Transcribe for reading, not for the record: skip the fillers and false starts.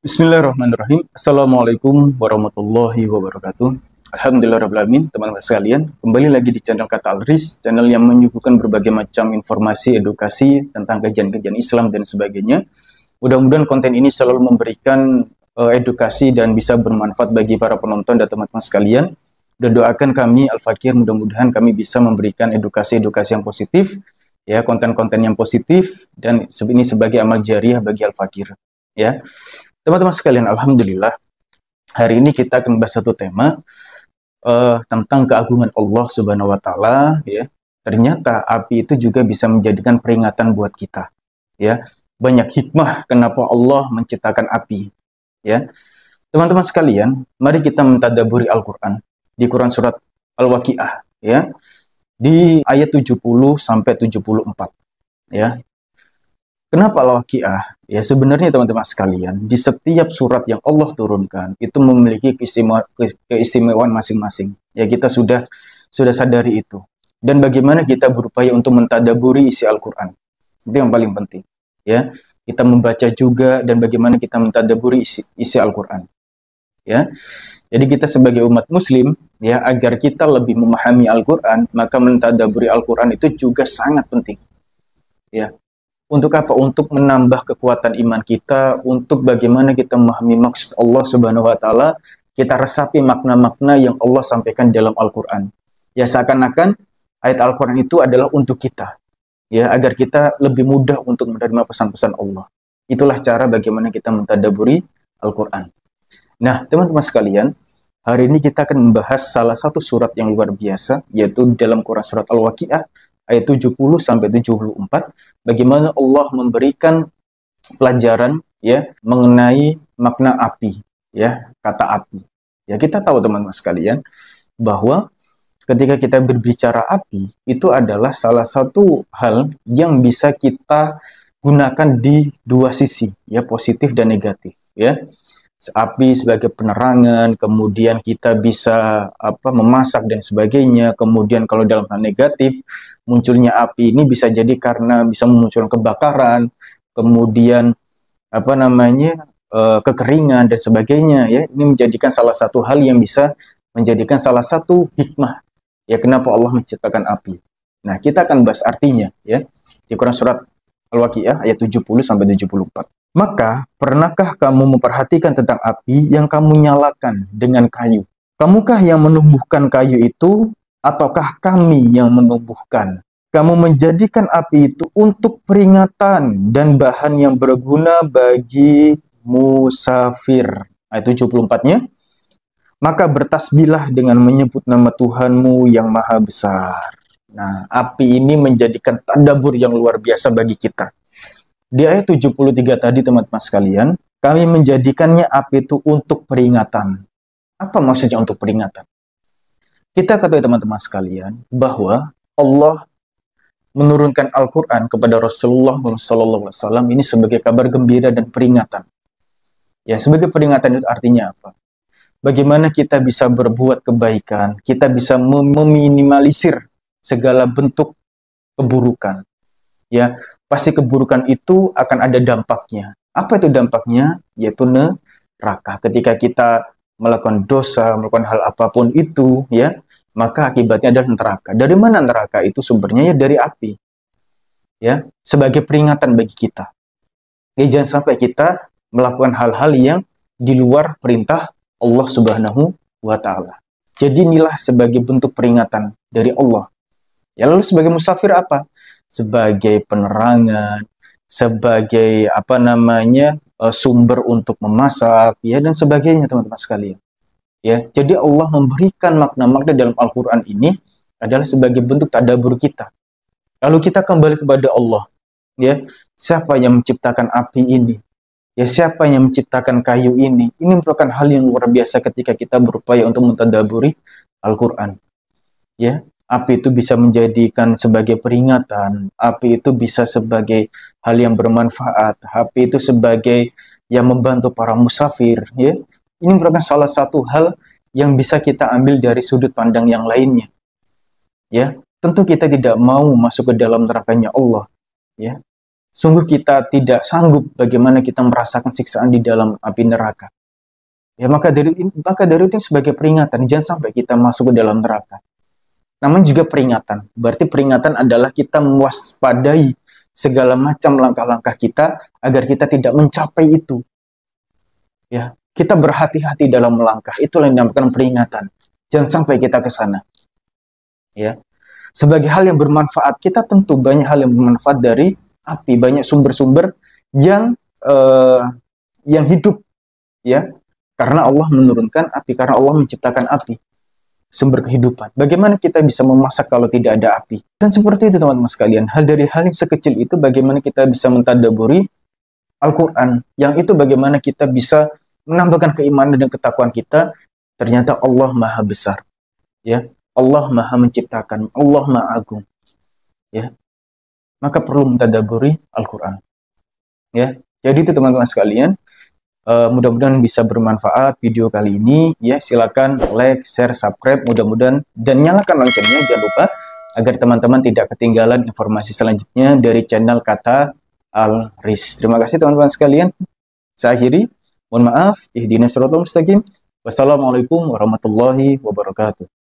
Bismillahirrahmanirrahim. Assalamualaikum warahmatullahi wabarakatuh. Alhamdulillahirrahmanirrahim, teman-teman sekalian. Kembali lagi di channel Kata Alris, channel yang menyuguhkan berbagai macam informasi, edukasi tentang kajian-kajian Islam dan sebagainya. Mudah-mudahan konten ini selalu memberikan edukasi dan bisa bermanfaat bagi para penonton dan teman-teman sekalian. Dan doakan kami, Al-Fakir, mudah-mudahan kami bisa memberikan edukasi-edukasi yang positif, ya, konten-konten yang positif, dan ini sebagai amal jariah bagi Al-Fakir, ya. Teman-teman sekalian, alhamdulillah, hari ini kita akan membahas satu tema tentang keagungan Allah Subhanahu wa taala, ya. Ternyata api itu juga bisa menjadikan peringatan buat kita, ya. Banyak hikmah kenapa Allah menciptakan api, ya. Teman-teman sekalian, mari kita mentadabburi Al-Qur'an di Quran surat Al-Waqiah, ya. Di ayat 70 sampai 74, ya. Kenapa Al-Waqiah? Ya, sebenarnya teman-teman sekalian, di setiap surat yang Allah turunkan itu memiliki keistimewaan masing-masing. Ya, kita sudah sadari itu. Dan bagaimana kita berupaya untuk mentadaburi isi Al-Qur'an. Itu yang paling penting. Ya, kita membaca juga dan bagaimana kita mentadaburi isi Al-Qur'an. Ya. Jadi kita sebagai umat muslim, ya, agar kita lebih memahami Al-Qur'an, maka mentadaburi Al-Qur'an itu juga sangat penting. Ya. Untuk apa? Untuk menambah kekuatan iman kita, untuk bagaimana kita memahami maksud Allah Subhanahu wa taala, kita resapi makna-makna yang Allah sampaikan dalam Al-Qur'an. Ya, seakan-akan ayat Al-Qur'an itu adalah untuk kita. Ya, agar kita lebih mudah untuk menerima pesan-pesan Allah. Itulah cara bagaimana kita mentadabburi Al-Qur'an. Nah, teman-teman sekalian, hari ini kita akan membahas salah satu surat yang luar biasa, yaitu dalam Quran surat Al-Waqiah ayat 70 sampai 74, bagaimana Allah memberikan pelajaran, ya, mengenai makna api, ya, kata api. Ya, kita tahu teman-teman sekalian bahwa ketika kita berbicara api itu adalah salah satu hal yang bisa kita gunakan di dua sisi, ya, positif dan negatif, ya. Api sebagai penerangan, kemudian kita bisa memasak dan sebagainya. Kemudian kalau dalam hal negatif, munculnya api ini bisa jadi karena bisa memunculkan kebakaran, kemudian kekeringan dan sebagainya, ya. Ini menjadikan salah satu hal yang bisa menjadikan salah satu hikmah, ya, kenapa Allah menciptakan api. Nah, kita akan bahas artinya, ya, di Quran surat Al-Waqiah ayat 70 sampai 74. Maka, pernahkah kamu memperhatikan tentang api yang kamu nyalakan dengan kayu? Kamukah yang menumbuhkan kayu itu, ataukah kami yang menumbuhkan? Kamu menjadikan api itu untuk peringatan dan bahan yang berguna bagi musafir. Ayat 74-nya. Maka bertasbihlah dengan menyebut nama Tuhanmu yang maha besar. Nah, api ini menjadikan tadabbur yang luar biasa bagi kita. Di ayat 73 tadi, teman-teman sekalian, kami menjadikannya api itu untuk peringatan. Apa maksudnya untuk peringatan? Kita ketahui teman-teman sekalian bahwa Allah menurunkan Al-Quran kepada Rasulullah SAW ini sebagai kabar gembira dan peringatan. Ya, sebagai peringatan itu artinya apa? Bagaimana kita bisa berbuat kebaikan, kita bisa meminimalisir segala bentuk keburukan. Ya, pasti keburukan itu akan ada dampaknya. Apa itu dampaknya? Yaitu neraka. Ketika kita melakukan dosa, melakukan hal apapun itu, ya, maka akibatnya adalah neraka. Dari mana neraka itu sumbernya? Ya, dari api. Ya, sebagai peringatan bagi kita. Ya, jangan sampai kita melakukan hal-hal yang di luar perintah Allah Subhanahu wa taala. Jadi inilah sebagai bentuk peringatan dari Allah. Ya, lalu sebagai musafir apa? Sebagai penerangan, sebagai sumber untuk memasak, ya, dan sebagainya, teman-teman sekalian. Ya, jadi Allah memberikan makna-makna dalam Al-Qur'an ini adalah sebagai bentuk tadabbur kita. Lalu kita kembali kepada Allah. Ya, siapa yang menciptakan api ini? Ya, siapa yang menciptakan kayu ini? Ini merupakan hal yang luar biasa ketika kita berupaya untuk mentadabburi Al-Qur'an. Ya, api itu bisa menjadikan sebagai peringatan, api itu bisa sebagai hal yang bermanfaat, api itu sebagai yang membantu para musafir, ya. Ini merupakan salah satu hal yang bisa kita ambil dari sudut pandang yang lainnya. Ya, tentu kita tidak mau masuk ke dalam nerakanya Allah, ya. sungguh kita tidak sanggup bagaimana kita merasakan siksaan di dalam api neraka. Ya, maka dari itu sebagai peringatan, jangan sampai kita masuk ke dalam neraka. Namanya juga peringatan. Berarti peringatan adalah kita mewaspadai segala macam langkah-langkah kita agar kita tidak mencapai itu. Ya, kita berhati-hati dalam melangkah. Itulah yang dinamakan peringatan. Jangan sampai kita ke sana. Ya. Sebagai hal yang bermanfaat, kita tentu banyak hal yang bermanfaat dari api, banyak sumber-sumber yang hidup, ya. Karena Allah menurunkan api, karena Allah menciptakan api, sumber kehidupan. Bagaimana kita bisa memasak kalau tidak ada api? Dan seperti itu teman-teman sekalian, hal dari hal yang sekecil itu bagaimana kita bisa mentadaburi Al-Quran, yang itu bagaimana kita bisa menambahkan keimanan dan ketakwaan kita. Ternyata Allah Maha Besar, ya. Allah Maha Menciptakan, Allah Maha Agung, ya. Maka perlu mentadaburi Al-Quran, ya. Jadi itu teman-teman sekalian. Mudah-mudahan bisa bermanfaat video kali ini, ya. Silakan like, share, subscribe, mudah-mudahan, dan nyalakan loncengnya, jangan lupa, agar teman-teman tidak ketinggalan informasi selanjutnya dari channel Kata Al-Ris. Terima kasih teman-teman sekalian. Saya akhiri, mohon maaf, ihdinas siratal mustaqim. Wassalamualaikum warahmatullahi wabarakatuh.